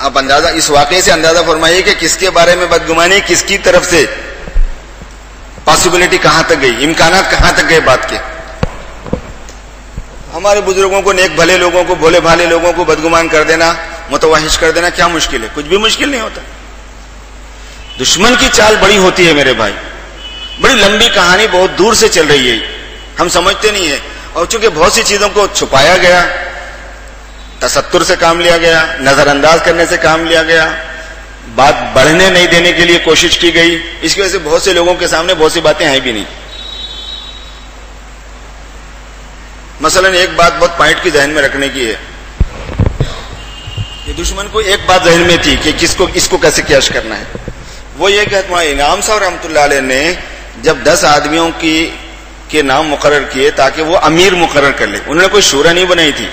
آپ اندازہ اس واقعے سے اندازہ فرمائیے کہ کس کے بارے میں بدگمانی کس کی طرف سے، پاسبلٹی کہاں تک گئی، امکانات کہاں تک گئے بات کے. ہمارے بزرگوں کو، نیک بھلے لوگوں کو، بھولے بھالے لوگوں کو بدگمان کر دینا، متوحش کر دینا کیا مشکل ہے؟ کچھ بھی مشکل نہیں ہوتا. دشمن کی چال بڑی ہوتی ہے میرے بھائی، بڑی لمبی کہانی بہت دور سے چل رہی ہے، ہم سمجھتے نہیں ہیں. اور چونکہ بہت سی چیزوں کو چھپایا گیا، تستر سے کام لیا گیا، نظر انداز کرنے سے کام لیا گیا، بات بڑھنے نہیں دینے کے لیے کوشش کی گئی، اس کی وجہ سے بہت سے لوگوں کے سامنے بہت سی باتیں ہیں بھی نہیں. مثلا ایک بات بہت پوائنٹ کی ذہن میں رکھنے کی ہے کہ دشمن کو ایک بات ذہن میں تھی کہ اس کو کیسے کیش کرنا ہے. وہ یہ کہ ہمارے انعام صاحب رحمۃ اللہ علیہ نے جب 10 آدمیوں کے نام مقرر کیے تاکہ وہ امیر مقرر کر لے، انہوں نے کوئی شورا نہیں بنائی تھی،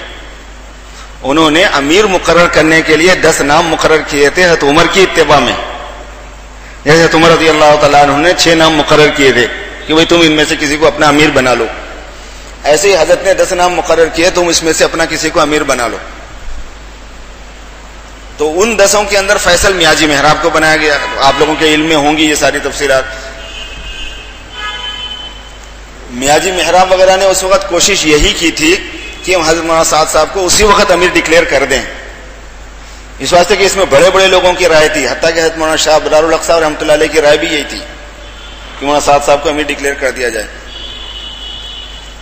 انہوں نے امیر مقرر کرنے کے لیے 10 نام مقرر کیے تھے حضرت عمر کی اتباع میں. جیسے حضرت عمر رضی اللہ تعالیٰ عنہ نے 6 نام مقرر کیے تھے کہ بھئی تم ان میں سے کسی کو اپنا امیر بنا لو، ایسے ہی حضرت نے 10 نام مقرر کیے تم اس میں سے اپنا کسی کو امیر بنا لو. تو ان 10 کے اندر فیصل میاجی محراب کو بنایا گیا. آپ لوگوں کے علم میں ہوں گی یہ ساری تفصیلات. میاجی محراب وغیرہ نے اس وقت کوشش یہی کی تھی کہ ہم حضرت مولانا سعد صاحب کو اسی وقت امیر ڈکلیئر کر دیں، اس واسطے کہ اس میں بڑے بڑے لوگوں کی رائے تھی، حتیٰ کہ حضرت مولانا شاہ ابرار الحق صاحب رحمۃ اللہ علیہ کی رائے بھی یہی تھی کہ مولانا سعد صاحب کو امیر ڈکلیئر کر دیا جائے.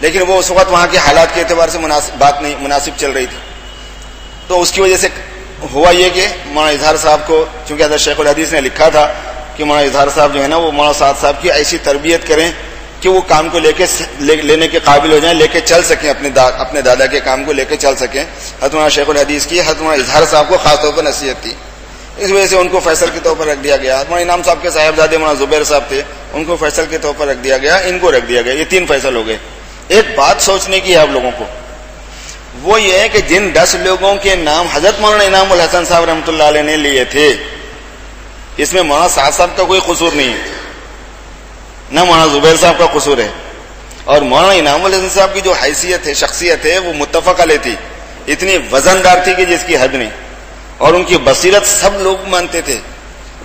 لیکن وہ اس وقت وہاں کے حالات کے اعتبار سے بات نہیں مناسب چل رہی تھی. تو اس کی وجہ سے ہوا یہ کہ مولانا اظہار صاحب کو، چونکہ حضرت شیخ الحدیث نے لکھا تھا کہ مولانا اظہار صاحب جو ہے نا وہ مولانا سعد صاحب کی ایسی تربیت کریں کہ وہ کام کو لینے کے قابل ہو جائیں، لے کے چل سکیں، اپنے دادا کے کام کو لے کے چل سکیں. حضرت مولانا شیخ الحدیث کی حضرت مولانا اظہار صاحب کو خاص طور پر نصیحت تھی، اس وجہ سے ان کو فیصل کے طور پر رکھ دیا گیا. حضرت مولانا انعام صاحب کے صاحبزادے مولانا زبیر صاحب تھے، ان کو فیصل کے طور پر رکھ دیا گیا، ان کو رکھ دیا گیا. یہ 3 فیصل ہو گئے. ایک بات سوچنے کی ہے آپ لوگوں کو، وہ یہ ہے کہ جن 10 لوگوں کے نام حضرت مولانا انعام الحسن صاحب رحمۃ اللہ علیہ نے لیے تھے، اس میں مولانا سعد صاحب کا کوئی قصور نہیں ہے، نہ مولانا زبیر صاحب کا قصور ہے. اور مولانا انعام الحسن صاحب کی جو حیثیت ہے، شخصیت ہے، وہ متفق علیہ تھی، اتنی وزندار تھی کہ جس کی حد نہیں. اور ان کی بصیرت سب لوگ مانتے تھے.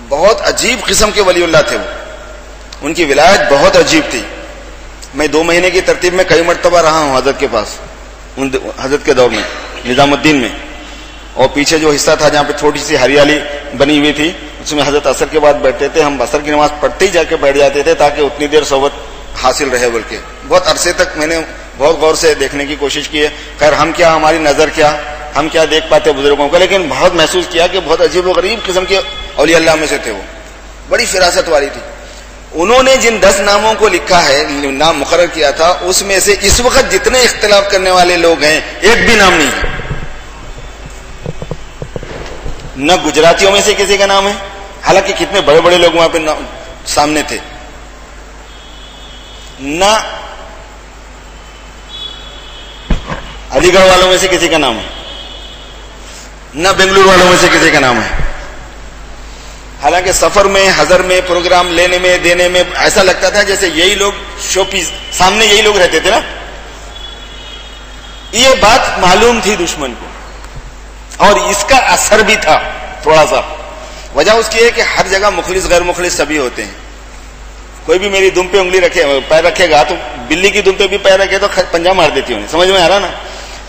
بہت عجیب قسم کے ولی اللہ تھے وہ، ان کی ولایت بہت عجیب تھی. میں 2 مہینے کی ترتیب میں کئی مرتبہ رہا ہوں حضرت کے پاس، حضرت کے دور میں نظام الدین میں. اور پیچھے جو حصہ تھا جہاں پہ چھوٹی سی ہریالی بنی ہوئی تھی، اس میں حضرت عصر کے بعد بیٹھتے تھے. ہم عصر کی نماز پڑھتے ہی جا کے بیٹھ جاتے تھے تاکہ اتنی دیر صحبت حاصل رہے. بلکہ بہت عرصے تک میں نے بہت غور سے دیکھنے کی کوشش کی ہے. خیر ہم کیا، ہماری نظر کیا، ہم کیا دیکھ پاتے بزرگوں کا، لیکن بہت محسوس کیا کہ بہت عجیب و غریب قسم کے اولیاء اللہ میں سے تھے. وہ بڑی فراست والی تھی. انہوں نے جن 10 ناموں کو لکھا ہے، نام مقرر کیا تھا، اس میں سے اس وقت جتنے اختلاف کرنے والے لوگ ہیں ایک بھی نام نہیں ہے. نہ گجراتیوں میں سے کسی کا نام ہے، حالانکہ کتنے بڑے بڑے لوگ وہاں پہ سامنے تھے. نہ علی گڑھ والوں میں سے کسی کا نام ہے، نہ بنگلور والوں میں سے کسی کا نام ہے. حالانکہ سفر میں، حضر میں، پروگرام لینے میں، دینے میں ایسا لگتا تھا جیسے یہی لوگ شو پیس سامنے یہی لوگ رہتے تھے نا. یہ بات معلوم تھی دشمن کو، اور اس کا اثر بھی تھا تھوڑا سا. وجہ اس کی ہے کہ ہر جگہ مخلص غیر مخلص سبھی ہوتے ہیں. کوئی بھی میری دم پہ انگلی رکھے، پیر رکھے گا تو بلی کی دم پہ بھی پیر رکھے تو پنجہ مار دیتی ہوں. سمجھ میں آ رہا نا؟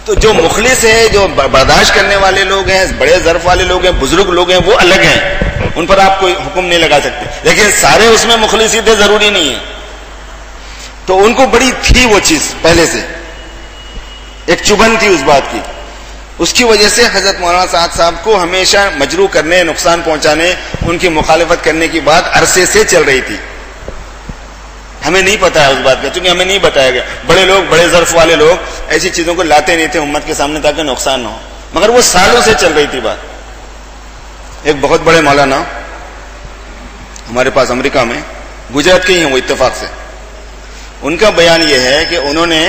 تو جو مخلص ہے، جو برداشت کرنے والے لوگ ہیں، بڑے ظرف والے لوگ ہیں، بزرگ لوگ ہیں، وہ الگ ہیں، ان پر آپ کوئی حکم نہیں لگا سکتے. لیکن سارے اس میں مخلص ہی تھے ضروری نہیں ہے. تو ان کو بڑی تھی وہ چیز، پہلے سے ایک چبھن تھی اس بات کی. اس کی وجہ سے حضرت مولانا سعد صاحب کو ہمیشہ مجروح کرنے، نقصان پہنچانے، ان کی مخالفت کرنے کی بات عرصے سے چل رہی تھی. ہمیں نہیں پتا ہے اس بات کا، چونکہ ہمیں نہیں بتایا گیا. بڑے لوگ، بڑے ظرف والے لوگ ایسی چیزوں کو لاتے نہیں تھے امت کے سامنے تاکہ نقصان نہ ہو، مگر وہ سالوں سے چل رہی تھی بات. ایک بہت بڑے مولانا ہمارے پاس امریکہ میں، گجرات کے ہی ہیں وہ اتفاق سے. ان کا بیان یہ ہے کہ انہوں نے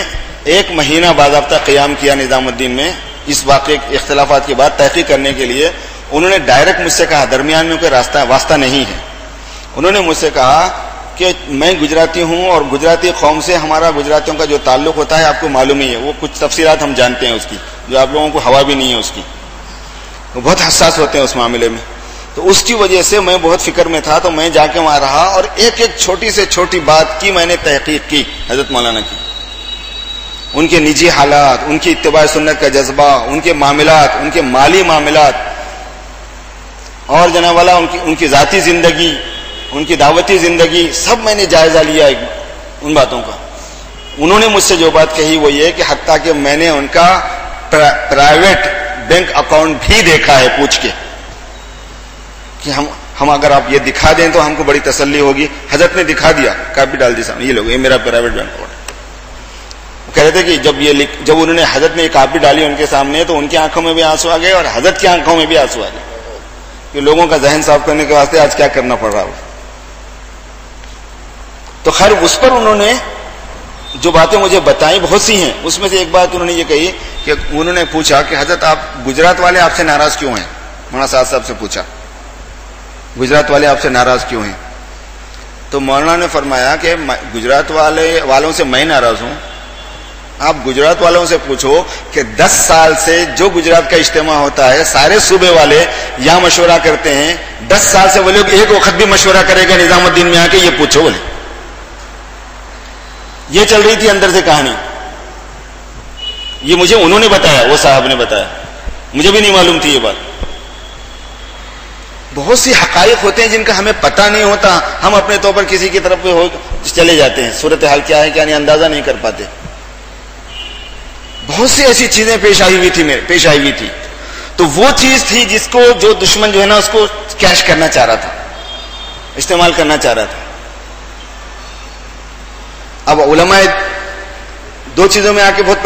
1 مہینہ باضابطہ قیام کیا نظام الدین میں. اس واقعے اختلافات کے بعد تحقیق کرنے کے لیے انہوں نے ڈائریکٹ مجھ سے کہا، درمیان میں کوئی واسطہ نہیں ہے. انہوں نے مجھ سے کہا کہ میں گجراتی ہوں اور گجراتی قوم سے ہمارا گجراتیوں کا جو تعلق ہوتا ہے آپ کو معلوم ہی ہے. وہ کچھ تفصیلات ہم جانتے ہیں اس کی، جو آپ لوگوں کو ہوا بھی نہیں ہے اس کی. وہ بہت حساس ہوتے ہیں اس معاملے میں. تو اس کی وجہ سے میں بہت فکر میں تھا, تو میں جا کے وہاں رہا اور ایک ایک چھوٹی سے چھوٹی بات کی میں نے تحقیق کی حضرت مولانا کی, ان کے نجی حالات, ان کی اتباع سنت کا جذبہ, ان کے معاملات, ان کے مالی معاملات, اور جناب والا ان کی ذاتی زندگی, ان کی دعوتی زندگی, سب میں نے جائزہ لیا ان باتوں کا. انہوں نے مجھ سے جو بات کہی وہ یہ کہ حتیٰ کہ میں نے ان کا پرائیویٹ بینک اکاؤنٹ بھی دیکھا ہے پوچھ کے, کہ ہم اگر آپ یہ دکھا دیں تو ہم کو بڑی تسلی ہوگی. حضرت نے دکھا دیا, کاپی ڈال دی سامنے, یہ لوگ یہ میرا پرائیویٹ بینک اکاؤنٹ. کہہ رہے تھے کہ جب انہوں نے حضرت نے یہ کاپی ڈالی ان کے سامنے تو ان کی آنکھوں میں بھی آنسو آ گئے اور حضرت کی آنکھوں میں بھی آنسو آ گئے, کہ لوگوں کا ذہن صاف کرنے کے واسطے آج کیا کرنا پڑ رہا ہو. تو خیر اس پر انہوں نے جو باتیں مجھے بتائیں بہت سی ہیں. اس میں سے ایک بات انہوں نے یہ کہی کہ انہوں نے پوچھا کہ حضرت آپ گجرات والے آپ سے ناراض کیوں ہیں؟ مولانا صاحب سے پوچھا گجرات والے آپ سے ناراض کیوں ہیں؟ تو مولانا نے فرمایا کہ گجرات والوں سے میں ناراض ہوں. آپ گجرات والوں سے پوچھو کہ 10 سال سے جو گجرات کا اجتماع ہوتا ہے سارے صوبے والے یہاں مشورہ کرتے ہیں, 10 سال سے وہ لوگ ایک وقت بھی مشورہ کرے گا نظام الدین میں آ کے؟ یہ پوچھو. بولے یہ چل رہی تھی اندر سے کہانی, یہ مجھے انہوں نے بتایا, وہ صاحب نے بتایا, مجھے بھی نہیں معلوم تھی یہ بات. بہت سی حقائق ہوتے ہیں جن کا ہمیں پتہ نہیں ہوتا, ہم اپنے طور پر کسی کی طرف چلے جاتے ہیں, صورتحال کیا ہے کیا نہیں اندازہ نہیں کر پاتے. بہت سی ایسی چیزیں پیش آئی ہوئی تھی. تو وہ چیز تھی جس کو جو دشمن جو ہے نا اس کو کیش کرنا چاہ رہا تھا, استعمال کرنا چاہ رہا تھا. اب علماء دو چیزوں میں آ کے بہت